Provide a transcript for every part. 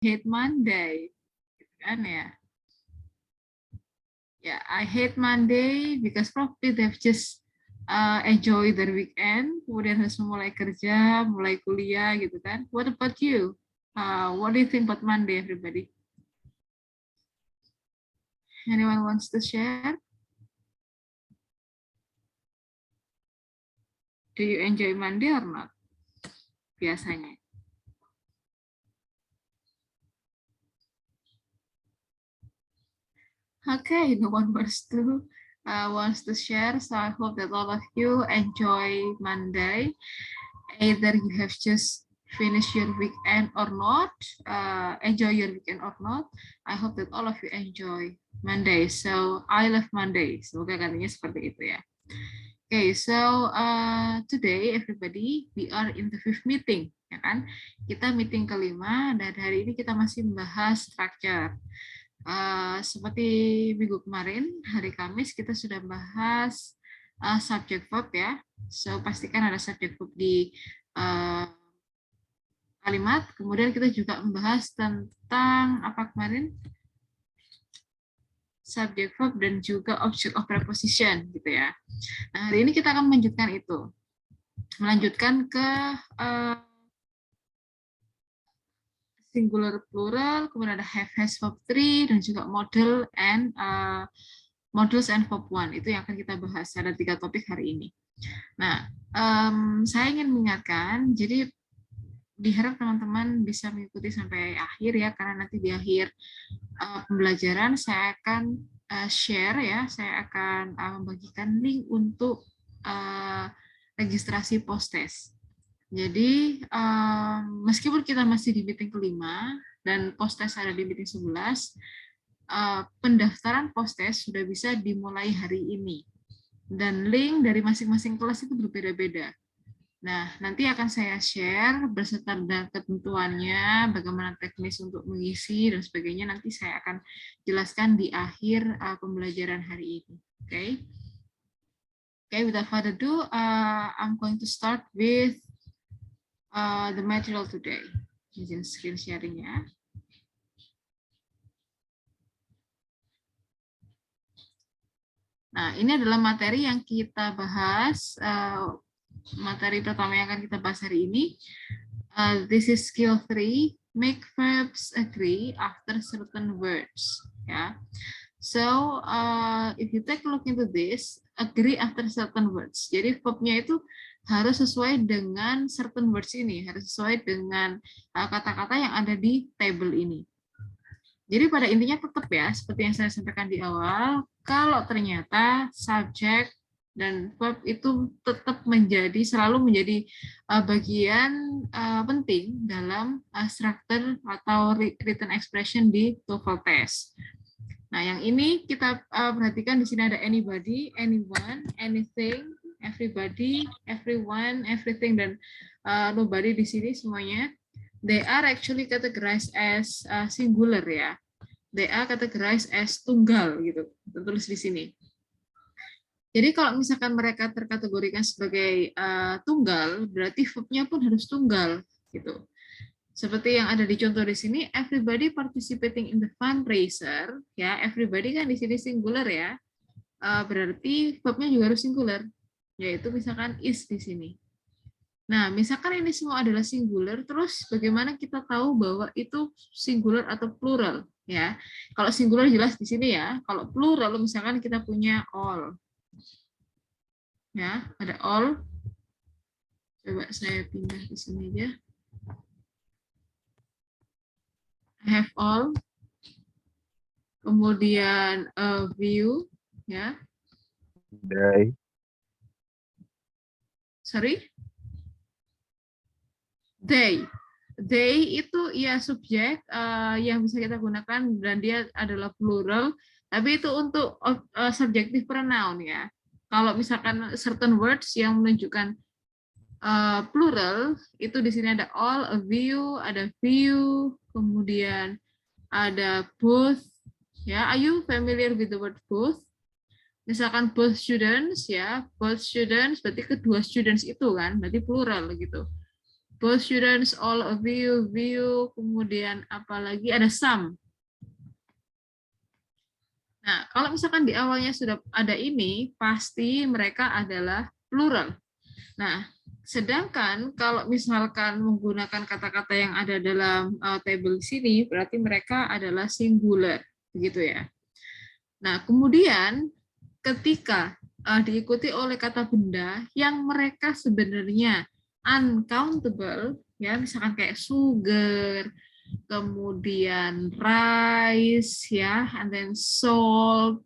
hate Monday, kan ya? Yeah, I hate Monday because probably they've just enjoy their weekend, kemudian harus mulai kerja, mulai kuliah gitu kan. What about you? What do you think about Monday, everybody? Anyone wants to share? Do you enjoy Monday or not? Biasanya. Okay, no one wants to share. So I hope that all of you enjoy Monday. Either you have just finished your weekend or not, enjoy your weekend or not. I hope that all of you enjoy Monday. So I love Monday. Semoga katanya seperti itu ya. Okay, so today everybody we are in the fifth meeting, ya kan? Kita meeting kelima dan hari ini kita masih membahas structure. Seperti minggu kemarin, hari Kamis kita sudah bahas subject verb ya. So pastikan ada subject verb di kalimat. Kemudian kita juga membahas tentang apa kemarin? Subject verb dan juga object of preposition gitu ya. Nah, hari ini kita akan melanjutkan itu. Melanjutkan ke singular plural, kemudian ada have, has, verb 3, dan juga model and models and verb 1. Itu yang akan kita bahas. Ada 3 topik hari ini. Nah, saya ingin mengingatkan, jadi diharap teman-teman bisa mengikuti sampai akhir ya, karena nanti di akhir pembelajaran saya akan share ya, saya akan membagikan link untuk registrasi post-test. Jadi meskipun kita masih di meeting kelima dan post-test ada di meeting 11, pendaftaran post-test sudah bisa dimulai hari ini. Dan link dari masing-masing kelas itu berbeda-beda. Nah, nanti akan saya share beserta dengan ketentuannya, bagaimana teknis untuk mengisi dan sebagainya. Nanti saya akan jelaskan di akhir pembelajaran hari ini. Okay? Okay, without further ado, I'm going to start with the material today. Izin screen sharing ya. Nah, ini adalah materi yang kita bahas. Materi pertama yang akan kita bahas hari ini. This is skill 3, make verbs agree after certain words. Ya. So, if you take a look into this, agree after certain words. Jadi verbnya itu harus sesuai dengan certain words ini, harus sesuai dengan kata-kata yang ada di table ini. Jadi pada intinya tetap ya, seperti yang saya sampaikan di awal, kalau ternyata subjek dan verb itu tetap selalu menjadi bagian penting dalam struktur atau written expression di TOEFL test. Nah, yang ini kita perhatikan di sini ada anybody, anyone, anything, everybody, everyone, everything, dan nobody di sini semuanya. They are actually categorized as singular ya. They are categorized as tunggal gitu. Tertulis di sini. Jadi kalau misalkan mereka terkategorikan sebagai tunggal, berarti verbnya pun harus tunggal gitu. Seperti yang ada di contoh di sini, everybody participating in the fundraiser, ya, everybody kan di sini singular ya, berarti verbnya juga harus singular, yaitu misalkan is di sini. Nah, misalkan ini semua adalah singular, terus bagaimana kita tahu bahwa itu singular atau plural, ya? Kalau singular jelas di sini ya, kalau plural misalkan kita punya all, ya, ada all. Coba saya pindah di sini aja. Have all, kemudian view, ya. They. Sorry? They itu ya subjek yang bisa kita gunakan dan dia adalah plural, tapi itu untuk subjective pronoun ya. Kalau misalkan certain words yang menunjukkan plural, itu di sini ada all, a view, ada view, kemudian ada both. Ya, are you familiar with the word both? Misalkan both students ya, both students berarti kedua students itu kan, berarti plural gitu. Both students, all of you, view, kemudian apalagi ada some. Nah, kalau misalkan di awalnya sudah ada ini, pasti mereka adalah plural. Nah, sedangkan kalau misalkan menggunakan kata-kata yang ada dalam table sini, berarti mereka adalah singular, begitu ya. Nah, kemudian ketika diikuti oleh kata benda yang mereka sebenarnya uncountable, ya misalkan kayak sugar, kemudian rice, ya, and then salt,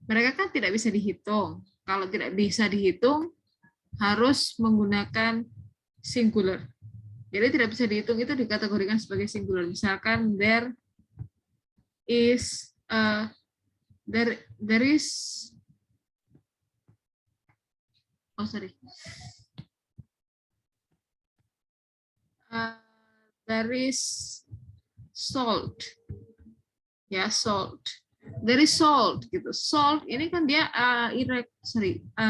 mereka kan tidak bisa dihitung. Kalau tidak bisa dihitung, harus menggunakan singular. Jadi tidak bisa dihitung itu dikategorikan sebagai singular. Misalkan is there is oh sorry there is salt, ya, salt, there is salt gitu. Salt ini kan dia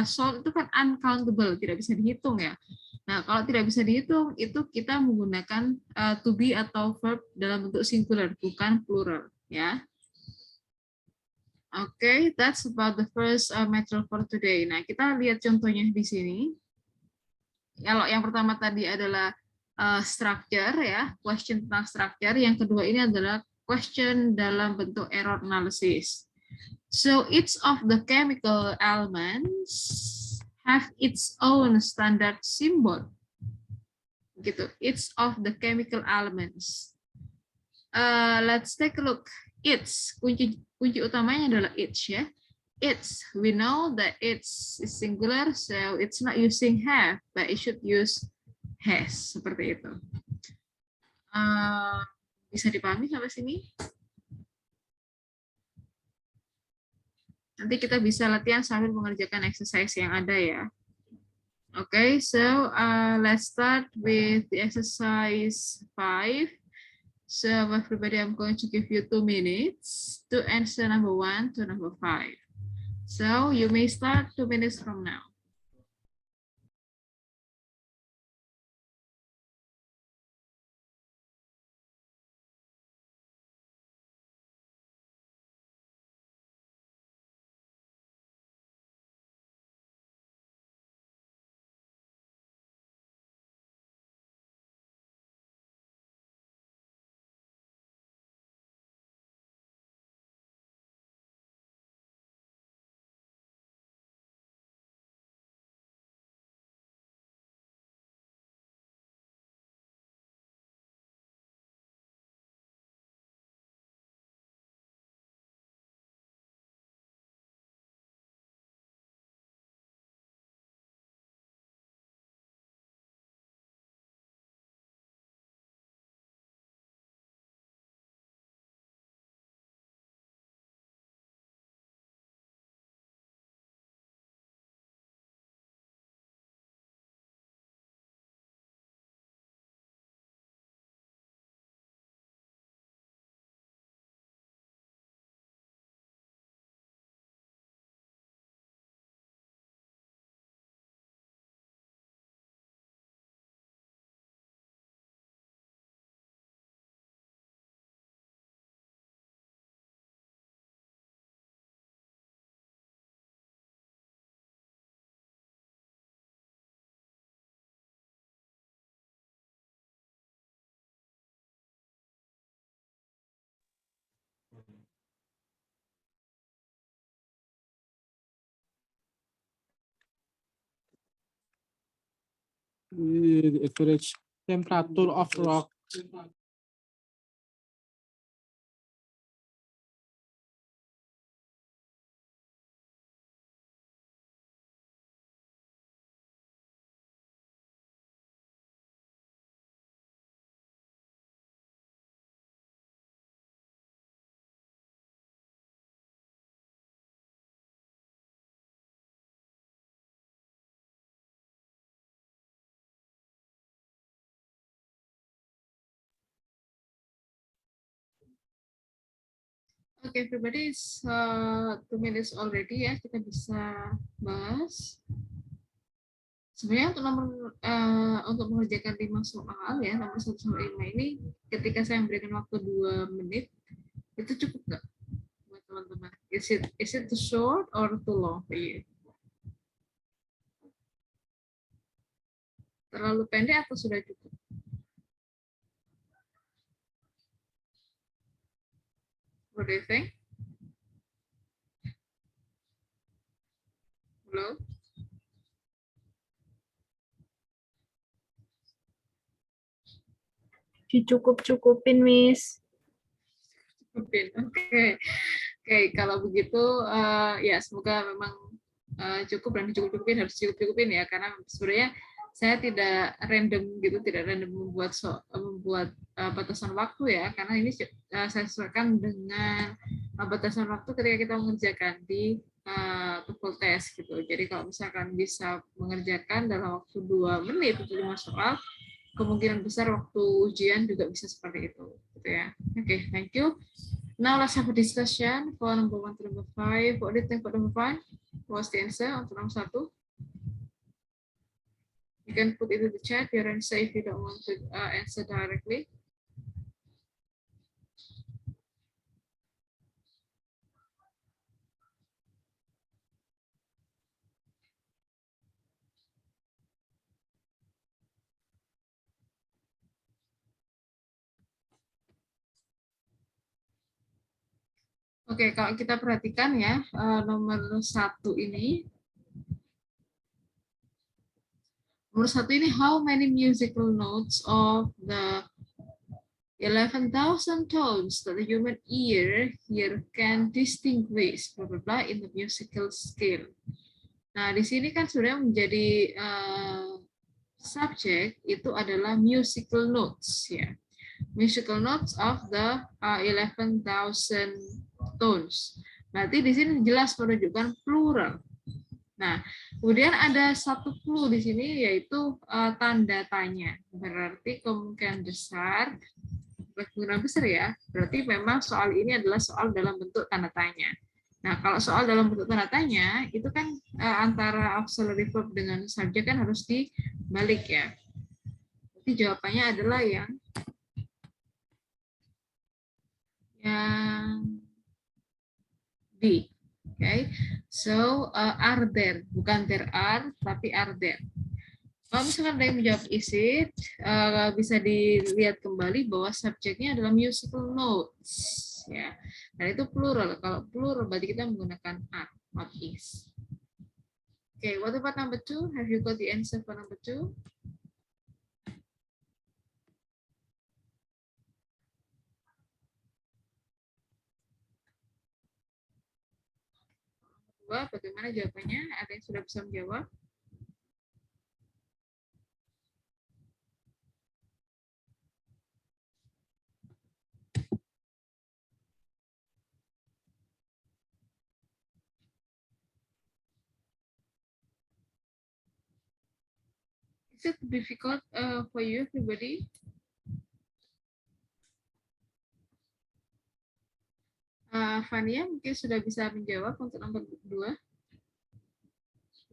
salt itu kan uncountable, tidak bisa dihitung ya. Nah, kalau tidak bisa dihitung, itu kita menggunakan to be atau verb dalam bentuk singular, bukan plural, ya. Oke, okay, that's about the first material for today. Nah, kita lihat contohnya di sini. Kalau yang pertama tadi adalah structure, ya, question tentang structure. Yang kedua ini adalah question dalam bentuk error analysis. So, each of the chemical elements have its own standard symbol. Gitu, each of the chemical elements. Let's take a look. Each, kunci utamanya adalah each, ya. Each, we know that each is singular, so it's not using have, but it should use has, seperti itu. Bisa dipahami sampai sini? Nanti kita bisa latihan sambil mengerjakan exercise yang ada ya. Okay, so let's start with the exercise 5. So everybody, I'm going to give you 2 minutes to answer number 1 to number 5. So you may start 2 minutes from now. The average temperature of rock. Oke, everybody, 2 minutes already ya, kita bisa bahas. Sebenarnya untuk mengerjakan 5 soal ya, nomor 1 sampai 5 ini, ketika saya memberikan waktu 2 menit, itu cukup nggak buat teman-teman? Is it too short or too long for you? Terlalu pendek atau sudah cukup? What do you think? Hello? Dicukup-cukupin, Miss. Oke, oke. Kalau begitu ya semoga memang cukup dan dicukup-cukupin, harus cukup-cukupin ya, karena sebenarnya saya tidak random gitu, tidak random membuat batasan waktu ya, karena ini saya sesuaikan dengan batasan waktu ketika kita mengerjakan di TOEFL test gitu. Jadi kalau misalkan bisa mengerjakan dalam waktu 2 menit untuk 5 soal, kemungkinan besar waktu ujian juga bisa seperti itu gitu ya. Oke, thank you. Now let's have a discussion for number 1 to number 5. What do you think for number 5? What's the answer untuk nomor 1? You can put it in the chat your answer if you don't want to answer directly. Oke, kalau kita perhatikan ya, nomor 1 ini. Nomor 1 ini, how many musical notes of the 11,000 tones that the human ear here can distinguish, blah, blah, blah, in the musical scale. Nah, di sini kan sudah menjadi subjek itu adalah musical notes ya. Musical notes of the 11,000 tones. Berarti di sini jelas menunjukkan plural. Nah, kemudian ada satu clue di sini yaitu tanda tanya. Berarti kemungkinan besar ya. Berarti memang soal ini adalah soal dalam bentuk tanda tanya. Nah, kalau soal dalam bentuk tanda tanya, itu kan antara auxiliary verb dengan subjek kan harus dibalik ya. Jadi jawabannya adalah yang D. Okay, so are there, bukan there are, tapi are there. Kalau misalkan ada yang menjawab is it, bisa dilihat kembali bahwa subjeknya adalah musical notes, ya. Dan itu plural. Kalau plural berarti kita menggunakan are, not is. Okay, what about number 2? Have you got the answer for number 2? Bagaimana jawabannya? Ada yang sudah bisa menjawab? Is it difficult for you, everybody? Fania mungkin sudah bisa menjawab untuk nomor 2.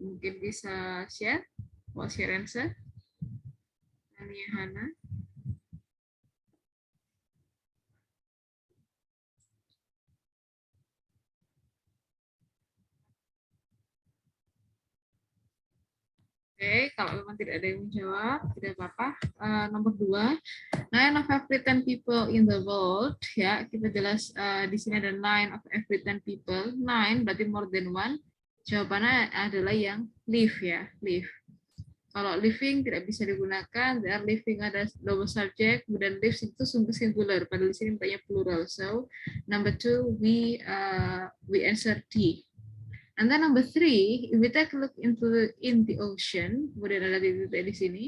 Mungkin bisa share, what's your answer? Fania Hana. Oke, kalau memang tidak ada yang menjawab, tidak apa-apa. Nomor 2, 9 of every 10 people in the world. Ya, kita jelas di sini ada 9 of every 10 people. 9 berarti more than one. Jawabannya adalah yang live ya, live. Kalau living tidak bisa digunakan, they are living ada double subject, kemudian lives itu sungguh singular. Padahal di sini banyak plural. So number 2 we answer D. And then number 3, if we take a look in the ocean, kemudian ada titik di sini,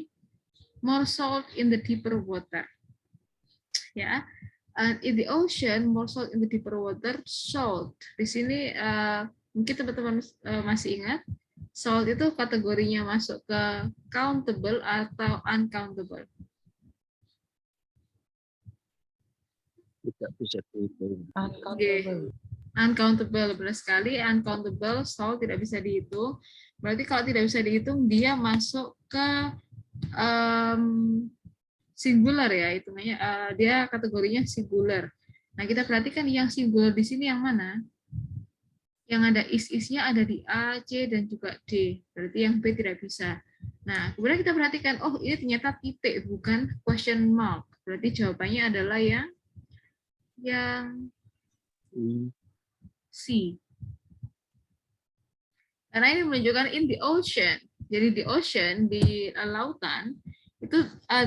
more salt in the deeper water. Ya, and in the ocean, more salt in the deeper water. Salt di sini mungkin teman-teman masih ingat, salt itu kategorinya masuk ke countable atau uncountable. Tidak bisa dihitung. Uncountable. Uncountable, benar sekali. Uncountable, so tidak bisa dihitung. Berarti kalau tidak bisa dihitung, dia masuk ke singular ya, hitungannya. Dia kategorinya singular. Nah, kita perhatikan yang singular di sini yang mana? Yang ada is-isnya ada di A, C, dan juga D. Berarti yang B tidak bisa. Nah, kemudian kita perhatikan, oh ini ternyata titik, bukan question mark. Berarti jawabannya adalah yang C. Karena ini menunjukkan in the ocean. Jadi di ocean, di lautan, itu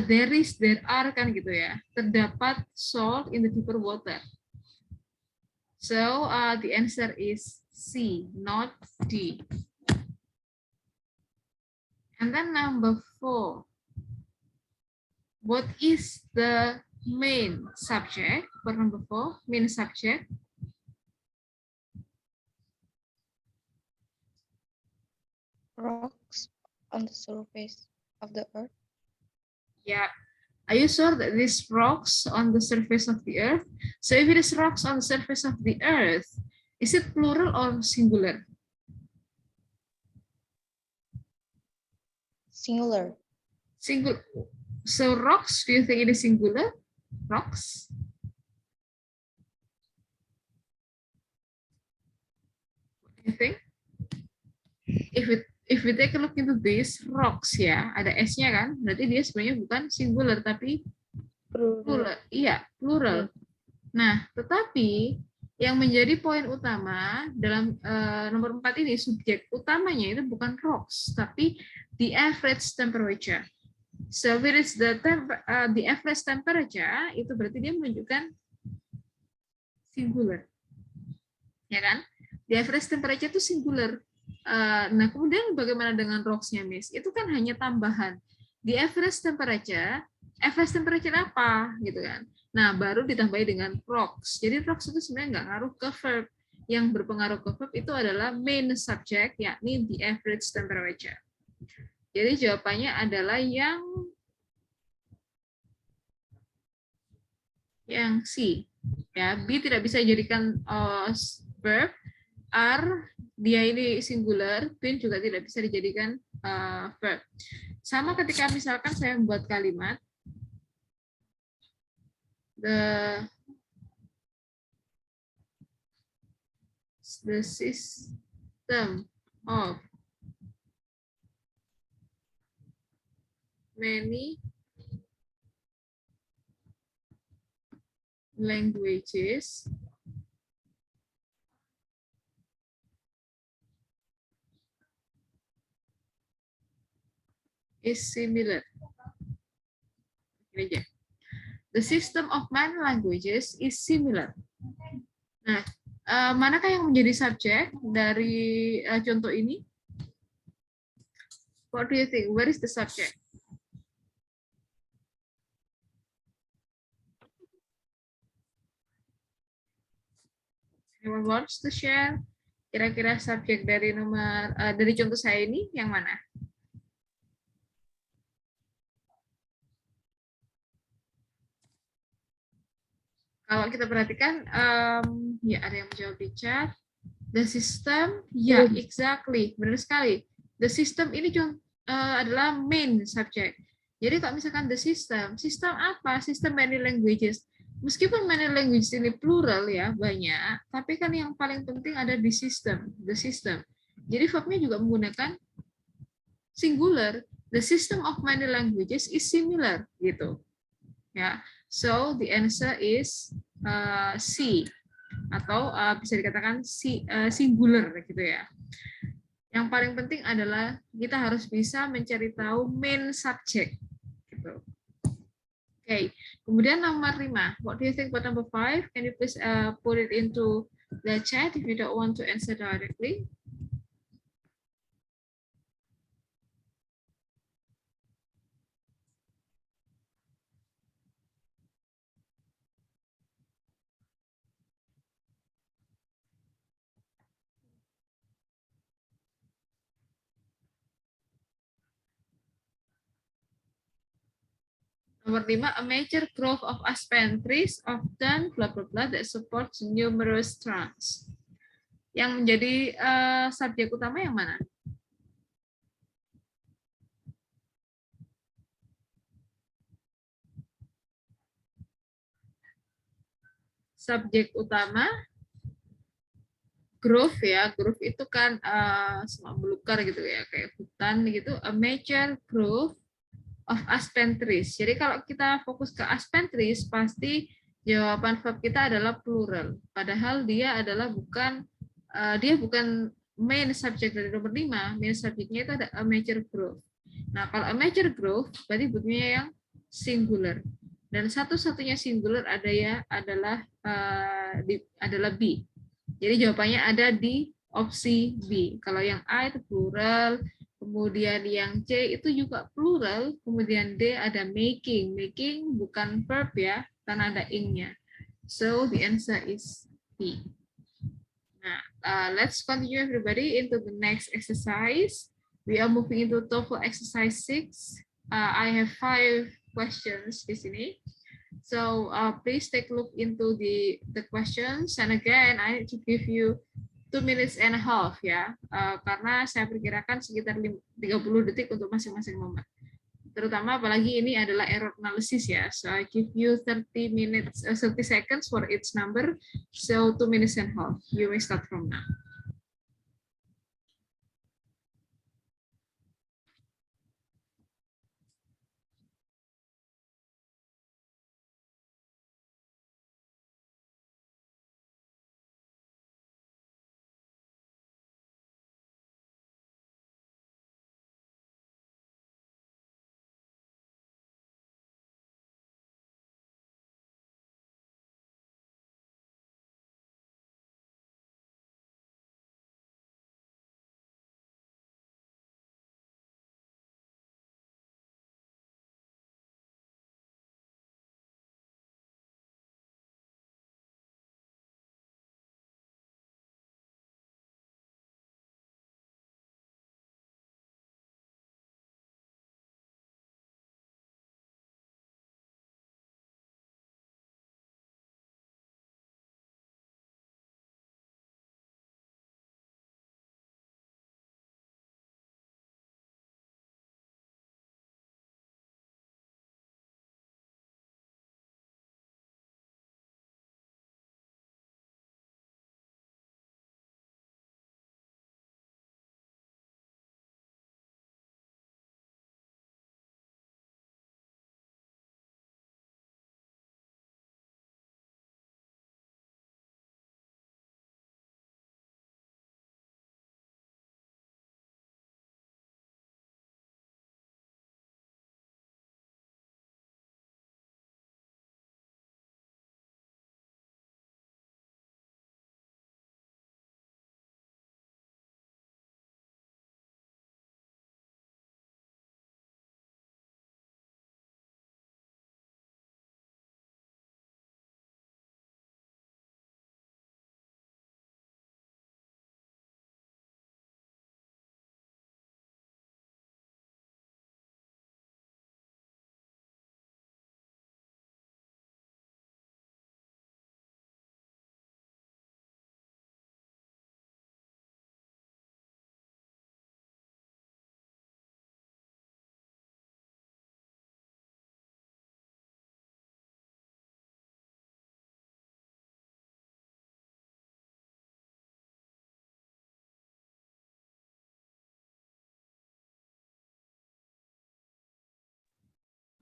there are kan gitu ya. Terdapat salt in the deeper water. So the answer is C, not D. And then number 4. What is the main subject? For number 4, main subject. Rocks on the surface of the earth. Yeah. Are you sure that these rocks on the surface of the earth? So if it is rocks on the surface of the earth, is it plural or singular? Singular. Singular. So rocks, do you think it is singular? Rocks? What do you think? If we take a look into this, rocks ya, ada S-nya kan, berarti dia sebenarnya bukan singular tapi plural. Iya, plural. Nah, tetapi yang menjadi poin utama dalam nomor 4 ini, subjek utamanya itu bukan rocks, tapi the average temperature. So where is the average temperature, itu berarti dia menunjukkan singular. Ya kan? The average temperature itu singular. Nah, kemudian bagaimana dengan rocks-nya, Miss? Itu kan hanya tambahan. The average temperature apa? Gitu kan. Nah, baru ditambahi dengan rocks. Jadi rocks itu sebenarnya nggak ngaruh ke verb. Yang berpengaruh ke verb itu adalah main subject, yakni the average temperature. Jadi jawabannya adalah yang C. Ya, B tidak bisa dijadikan verb. R, dia ini singular, bin juga tidak bisa dijadikan verb. Sama ketika misalkan saya membuat kalimat, the system of many languages is similar. Ini aja. The system of many languages is similar. Nah, manakah yang menjadi subjek dari contoh ini? What do you think? Where is the subject? Anyone wants to share? Kira-kira subjek dari dari contoh saya ini yang mana? Kalau kita perhatikan, ya ada yang menjawab di chat. The system, ya exactly, benar sekali. The system ini adalah main subject. Jadi kalau misalkan the system apa? System many languages. Meskipun many languages ini plural ya, banyak, tapi kan yang paling penting ada di system, the system. Jadi verbnya juga menggunakan singular. The system of many languages is similar, gitu. Ya. So the answer is C, atau bisa dikatakan singular gitu ya. Yang paling penting adalah kita harus bisa mencari tahu main subject gitu. Okay. Kemudian nomor 5. What do you think about number 5? Can you please put it into the chat if you don't want to answer directly? Nomor 5, a major growth of aspen trees often blah blah blah that supports numerous trunks. Yang menjadi subjek utama yang mana? Subjek utama grove ya, grove itu kan semua belukar gitu ya, kayak hutan gitu. A major grove of aspen trees. Jadi kalau kita fokus ke aspen trees, pasti jawaban verb kita adalah plural. Padahal dia adalah bukan main subject dari nomor 5. Main subjeknya itu ada a major grove. Nah, kalau a major grove berarti bunyinya yang singular. Dan satu-satunya singular adalah B. Jadi jawabannya ada di opsi B. Kalau yang A itu plural, kemudian yang C itu juga plural, kemudian D ada making. Making bukan verb ya, karena ada ing-nya. So the answer is B. Nah, let's continue everybody into the next exercise. We are moving into TOEFL exercise 6. I have 5 questions di sini. So please take a look into the questions. And again, I need to give you 2 minutes and a half ya, karena saya perkirakan sekitar 30 detik untuk masing-masing momen. Terutama apalagi ini adalah error analysis ya. So I give you 30 seconds for each number. So 2 minutes and a half. You may start from now.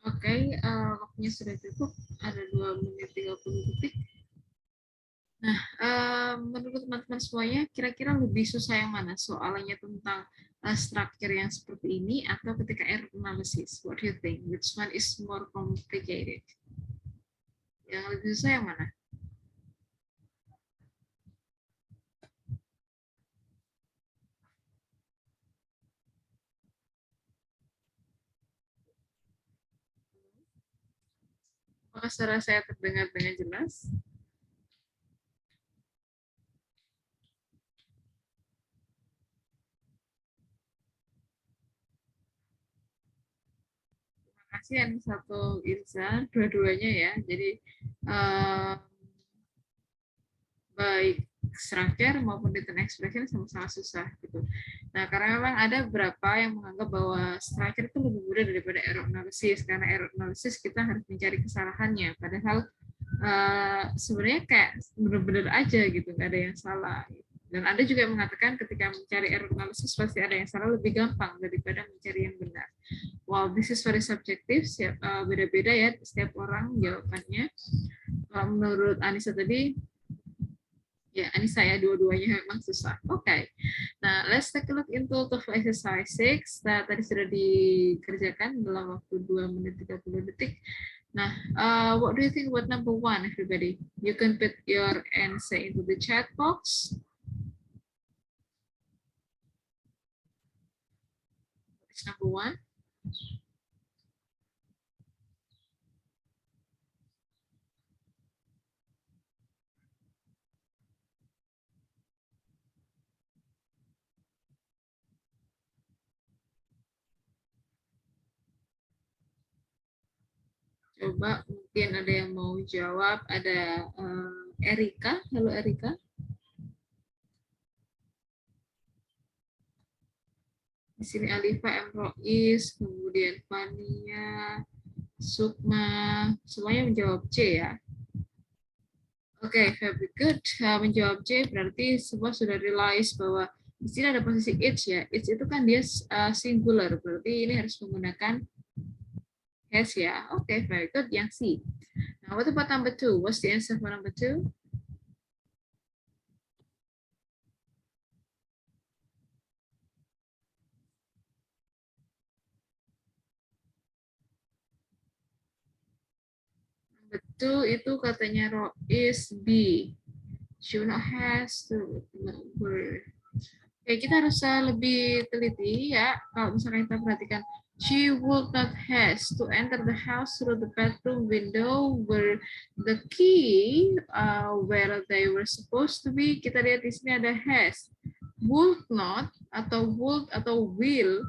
Oke, waktunya sudah cukup. Ada 2 menit 30 detik. Nah, menurut teman-teman semuanya, kira-kira lebih susah yang mana? Soalnya tentang structure yang seperti ini atau ketika error analysis? What do you think? Which one is more complicated? Yang lebih susah yang mana? Apakah suara saya terdengar dengan jelas? Terima kasih yang satu Irza, dua-duanya ya. Jadi baik, structure maupun written expression sama-sama susah gitu. Nah, karena memang ada beberapa yang menganggap bahwa structure itu lebih mudah daripada error analysis, karena error analysis kita harus mencari kesalahannya, padahal sebenarnya kayak bener-bener aja gitu, nggak ada yang salah. Dan ada juga yang mengatakan ketika mencari error analysis pasti ada yang salah lebih gampang daripada mencari yang benar. Well, this is very subjective, beda-beda ya setiap orang jawabannya. Kalau menurut Anissa tadi, ya Anissa ya dua-duanya memang susah. Oke, nah let's take a look into TOEFL exercise 6. Nah, tadi sudah dikerjakan dalam waktu 2 menit 30 detik. Nah, what do you think about number 1, everybody? You can put your answer into the chat box. It's number 1. Coba mungkin ada yang mau jawab. Ada Erika. Halo Erika. Di sini Alifa, Emrois, kemudian Fania, Sukma, semuanya menjawab C ya. Oke, very good. Menjawab C berarti semua sudah realize bahwa di sini ada posisi it's ya. It's itu kan dia singular, berarti ini harus menggunakan has ya. Oke, very good. Yang C. Now, what about number 2? What's the answer for number 2? Betul, itu katanya Rois B. Should not has to word. Oke, kita harus lebih teliti ya. Kalau misalnya kita perhatikan, she would not has to enter the house through the bedroom window where the key where they were supposed to be. Kita lihat di sini ada has. Would not atau would atau will.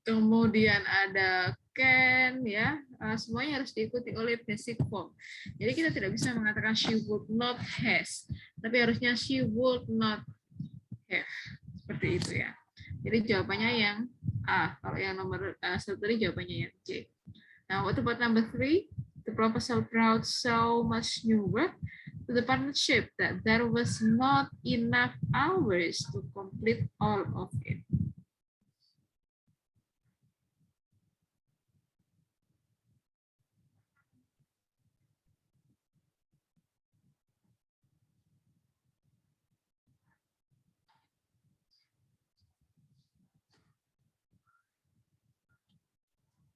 Kemudian ada can ya, semuanya harus diikuti oleh basic form. Jadi kita tidak bisa mengatakan she would not has, tapi harusnya she would not have, seperti itu ya. Jadi jawabannya yang A. Kalau yang nomor satu tadi jawabannya yang C. Now what about number 3? The proposal brought so much new work to the partnership that there was not enough hours to complete all of it.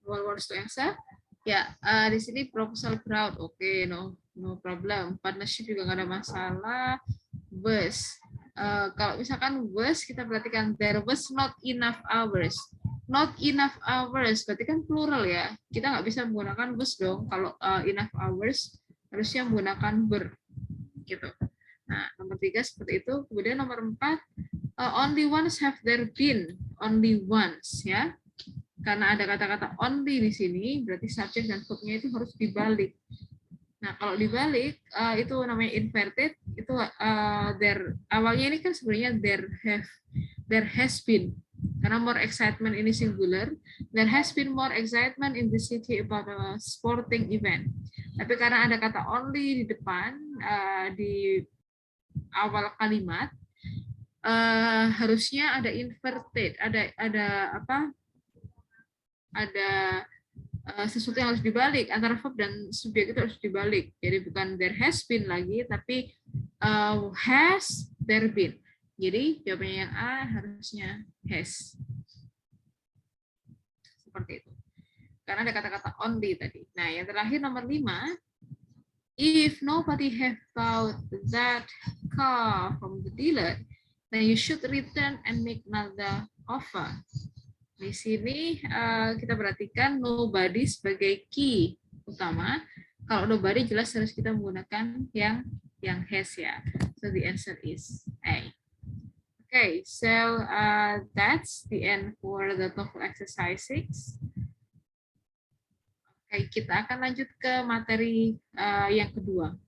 What wants to answer? Ya, di sini proposal crowd, oke, no problem. Partnership juga nggak ada masalah. Was, kalau misalkan was, kita perhatikan there was not enough hours. Not enough hours, berarti kan plural ya. Kita nggak bisa menggunakan was dong. Kalau enough hours, harusnya menggunakan were, gitu. Nah, nomor 3 seperti itu. Kemudian nomor 4, only once have there been, only once, ya. Karena ada kata-kata only di sini, berarti subjek dan verb-nya itu harus dibalik. Nah, kalau dibalik, itu namanya inverted, itu there, awalnya ini kan sebenarnya there has been. Karena more excitement ini singular, there has been more excitement in the city about a sporting event. Tapi karena ada kata only di depan, di awal kalimat, harusnya ada inverted, ada apa? Ada sesuatu yang harus dibalik, antara verb dan subjek itu harus dibalik. Jadi bukan there has been lagi, tapi has there been. Jadi jawabannya yang A harusnya has. Seperti itu. Karena ada kata-kata only tadi. Nah, yang terakhir nomor 5. If nobody have bought that car from the dealer, then you should return and make another offer. Di sini kita perhatikan nobody sebagai key utama. Kalau nobody jelas harus kita menggunakan yang has ya. So the answer is A. Okay, so that's the end for the TOEFL exercise 6. Okay, kita akan lanjut ke materi yang kedua,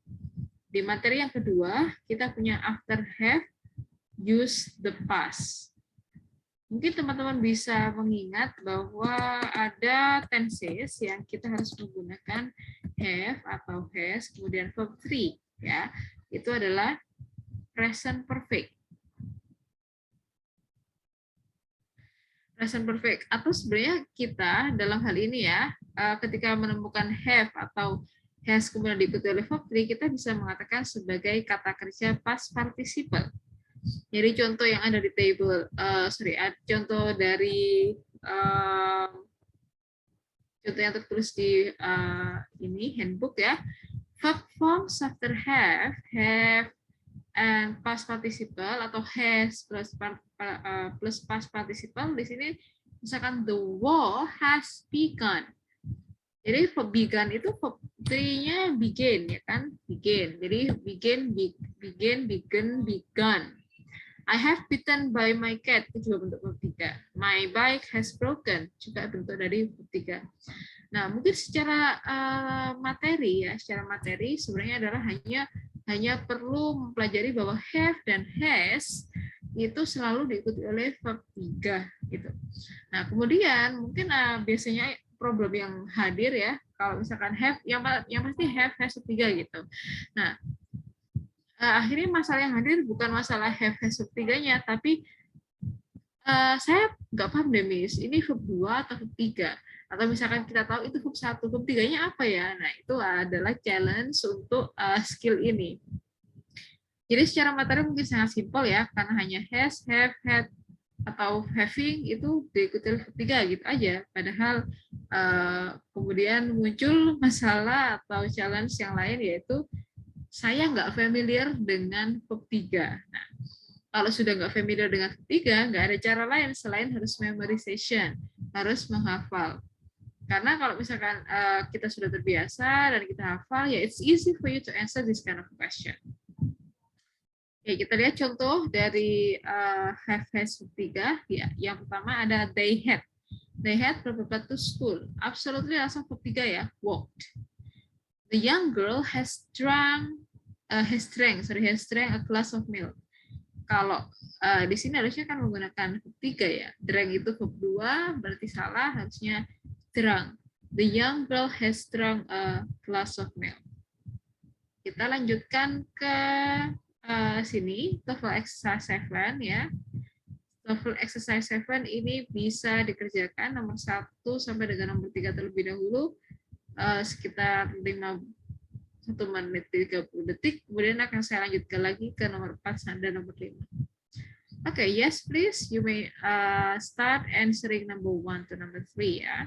di materi yang kedua, kita punya after have, use the past. Mungkin teman-teman bisa mengingat bahwa ada tenses yang kita harus menggunakan have atau has, kemudian verb 3. Ya, itu adalah present perfect. Present perfect. Atau sebenarnya kita dalam hal ini ya, ketika menemukan have atau has kemudian diikuti oleh verb 3, kita bisa mengatakan sebagai kata kerja past participle. Jadi contoh yang ada di table, contoh dari contoh yang tertulis di ini handbook ya. Verb forms after have and past participle atau has plus past participle. Di sini misalkan the war has begun. Jadi verb begun itu verb 3-nya begin ya kan? Begin. Jadi begin, begun. I have bitten by my cat, itu juga bentuk verb 3. My bike has broken, juga bentuk dari verb 3. Nah, mungkin secara materi ya, secara materi sebenarnya adalah hanya perlu mempelajari bahwa have dan has itu selalu diikuti oleh verb 3 gitu. Nah, kemudian mungkin biasanya problem yang hadir ya, kalau misalkan have yang pasti have has 3 gitu. Nah, akhirnya masalah yang hadir bukan masalah have has 3-nya, tapi saya nggak paham deh Miss, ini verb 2 atau verb 3? Atau misalkan kita tahu itu verb 1, verb 3-nya apa ya? Nah, itu adalah challenge untuk skill ini. Jadi secara materi mungkin sangat simpel ya, karena hanya has, have, had, atau having itu diikuti oleh verb 3 gitu aja. Padahal kemudian muncul masalah atau challenge yang lain, yaitu saya nggak familiar dengan verb 3. Nah, kalau sudah nggak familiar dengan verb 3, nggak ada cara lain selain harus memorization, harus menghafal. Karena kalau misalkan kita sudah terbiasa dan kita hafal, ya it's easy for you to answer this kind of question. Ya, kita lihat contoh dari have has verb 3. Ya, yang pertama ada they had. They had prepared to school. Absolutely langsung verb 3 ya, walked. The young girl has drank a glass of milk. Kalau di sini harusnya kan menggunakan verb 3 ya. Drank itu verb 2, berarti salah, harusnya drunk. The young girl has drunk a glass of milk. Kita lanjutkan ke sini, TOEFL exercise 7 ya. TOEFL exercise 7 ini bisa dikerjakan nomor 1 sampai dengan nomor 3 terlebih dahulu, sekitar 1 menit 30 detik, kemudian akan saya lanjutkan lagi ke nomor 4 dan nomor 5. Okay, yes please, you may start answering number 1 to number 3 ya.